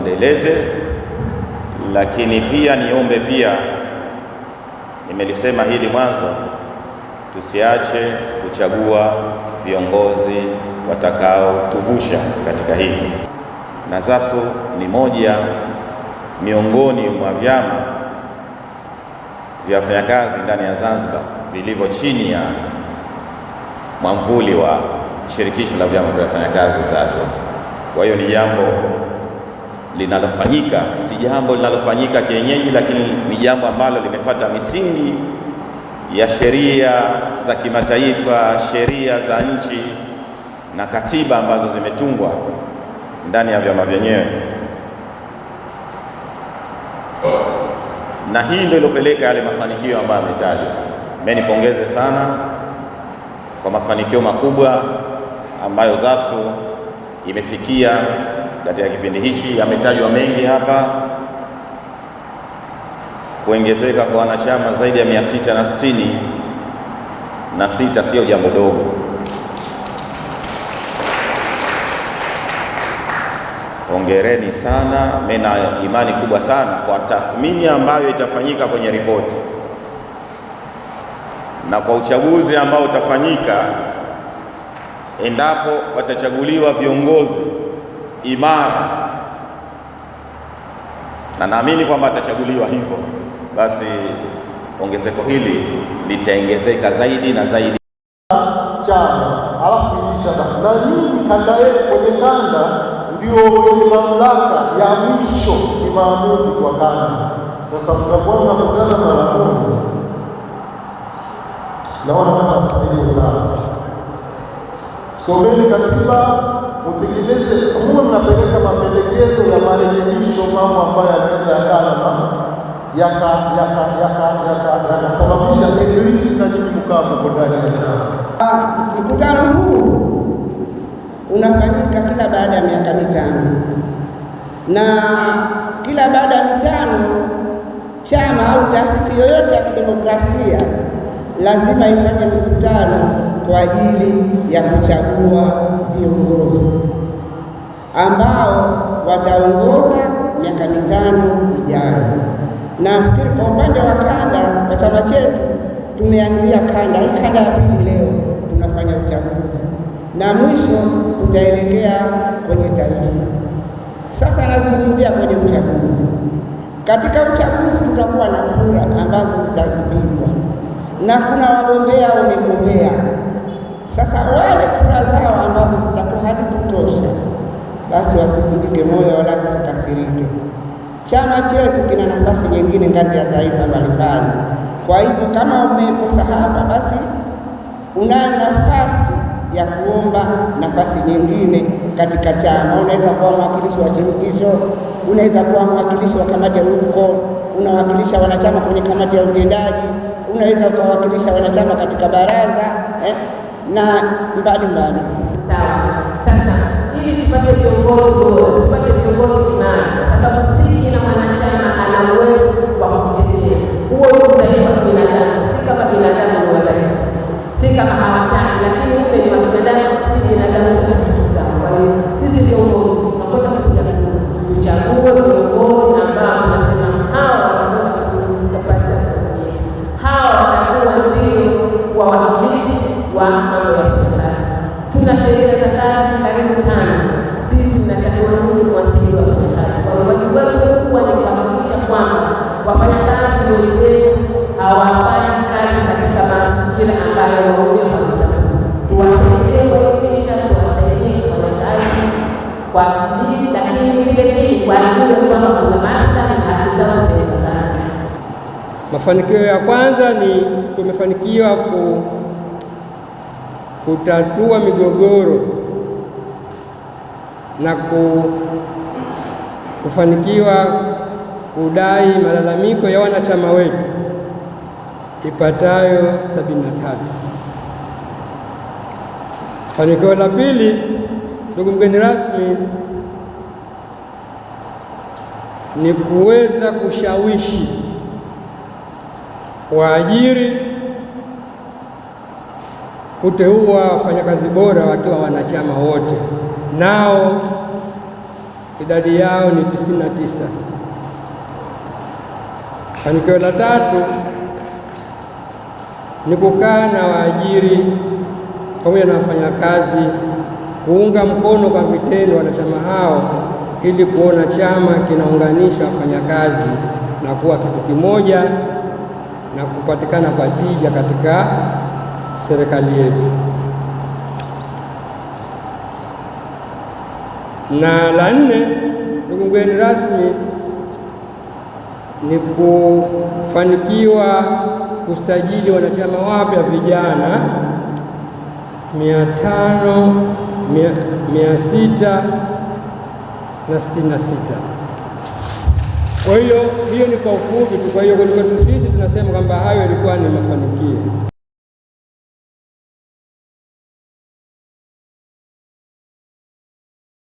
tuendeleze, lakini pia niombe pia, nimelisema hili mwanzo, tusiache kuchagua viongozi watakaotuvusha katika hili. Na ZAPSO ni moja miongoni mwa vyama vya wafanyakazi ndani ya Zanzibar vilivyo chini ya mwamvuli wa shirikisho la vyama vya wafanyakazi ZATO. Kwa hiyo ni jambo linalofanyika, si jambo linalofanyika kienyeji, lakini ni jambo ambalo limefuata misingi ya sheria za kimataifa, sheria za nchi na katiba ambazo zimetungwa ndani ya vyama vyenyewe, na hii ndio iliyopeleka yale mafanikio ambayo yametajwa. Mimi nipongeze sana kwa mafanikio makubwa ambayo ZAPSO imefikia katika kipindi hichi. Yametajwa mengi hapa, kuongezeka kwa wanachama zaidi ya 666 sio jambo dogo. Hongereni sana. Mimi na imani kubwa sana kwa tathmini ambayo itafanyika kwenye ripoti na kwa uchaguzi ambao utafanyika, endapo watachaguliwa viongozi imara, na naamini kwamba atachaguliwa hivyo, basi ongezeko hili litaongezeka zaidi na zaidi. Chama alafu ilisha na nini kanda yetu, kwenye kanda ndio wenye mamlaka ya mwisho ni maamuzi kwa kanda. Sasa mtakuwa mnakutana mara moja, naona kama sio sana. Someni katiba, utekeleze, muwe mnapeleka mapendekezo ya marekebisho, mambo ambayo yanaweza yakasababisha eglisi na nyinyi mkaa mko ndani ya chama. Mkutano huu unafanyika kila baada ya miaka mitano, na kila baada ya mitano chama au taasisi yoyote ya kidemokrasia lazima ifanye mikutano kwa ajili ya kuchagua viongozi ambao wataongoza miaka mitano ijayo. Nafikiri kwa upande wa kanda wa chama chetu tumeanzia kanda ya pili, leo tunafanya uchaguzi na mwisho tutaelekea kwenye taifa. Sasa nazungumzia kwenye uchaguzi. Katika uchaguzi tutakuwa na kura ambazo zitazipigwa na kuna wagombea wamegombea. Sasa wale kura zao ambazo zitakuwa hazikutosha, basi wasivunjike moyo wala wasikasirike. Chama chetu kina nafasi nyingine ngazi ya taifa mbalimbali. Kwa hivyo kama umekosa hapa, basi unayo nafasi ya kuomba nafasi nyingine katika chama. Unaweza kuwa mwakilishi wa shirikisho, unaweza kuwa mwakilishi wa kamati ya huko, unawakilisha wanachama kwenye kamati ya utendaji, unaweza kuwakilisha wanachama katika baraza na mbalimbali. Sawa. Sasa ili tupate viongozi bora, tupate viongozi imara, kwa sababu si kila mwanachama ana uwezo wa kujitetea. Huo ni udhaifu wa binadamu, si kama binadamu ni wadhaifu, si kama hawataki, lakini ule ni wa binadamu, si binadamu sote tuko sawa. Kwa hiyo sisi viongozi tunakwenda kupiga kura, tuchague viongozi ambao tunasema hawa watakwenda kutupatia sauti yetu, hawa watakuwa ndio wawakilishi wa mambo ya wafanyakazi. Tuna sheria za kazi karibu 5. Sisi tunatakiwa nini kuwasaidia wafanyakazi. Kwa hiyo wajibu wetu mkubwa ni kuhakikisha kwamba wafanyakazi wenzetu hawafanyi kazi katika mazingira ambayo wao hawataka. Tuwasaidie kuelimisha, tuwasaidie kufanya kazi kwa bidii, lakini vile vile waelewe kwamba kuna maslahi na haki zao sehemu za kazi. Mafanikio ya kwanza ni tumefanikiwa kutatua migogoro na kufanikiwa kudai malalamiko ya wanachama wetu ipatayo 73. Fanikio la pili, ndugu mgeni rasmi, ni kuweza kushawishi waajiri kuteua wafanyakazi bora wakiwa wanachama wote, nao idadi yao ni 99. Fanikio la tatu ni kukaa na waajiri pamoja na wafanyakazi, kuunga mkono kwa vitendo wanachama hao ili kuona chama kinaunganisha wafanyakazi na kuwa kitu kimoja na kupatikana kwa tija katika serikali yetu. Na la nne, ndugu mgeni rasmi, ni kufanikiwa kusajili wanachama wapya vijana 666. Kwa hiyo ni kwa ufupi tu. Kwa hiyo kwetu sisi tunasema kwamba hayo yalikuwa ni mafanikio.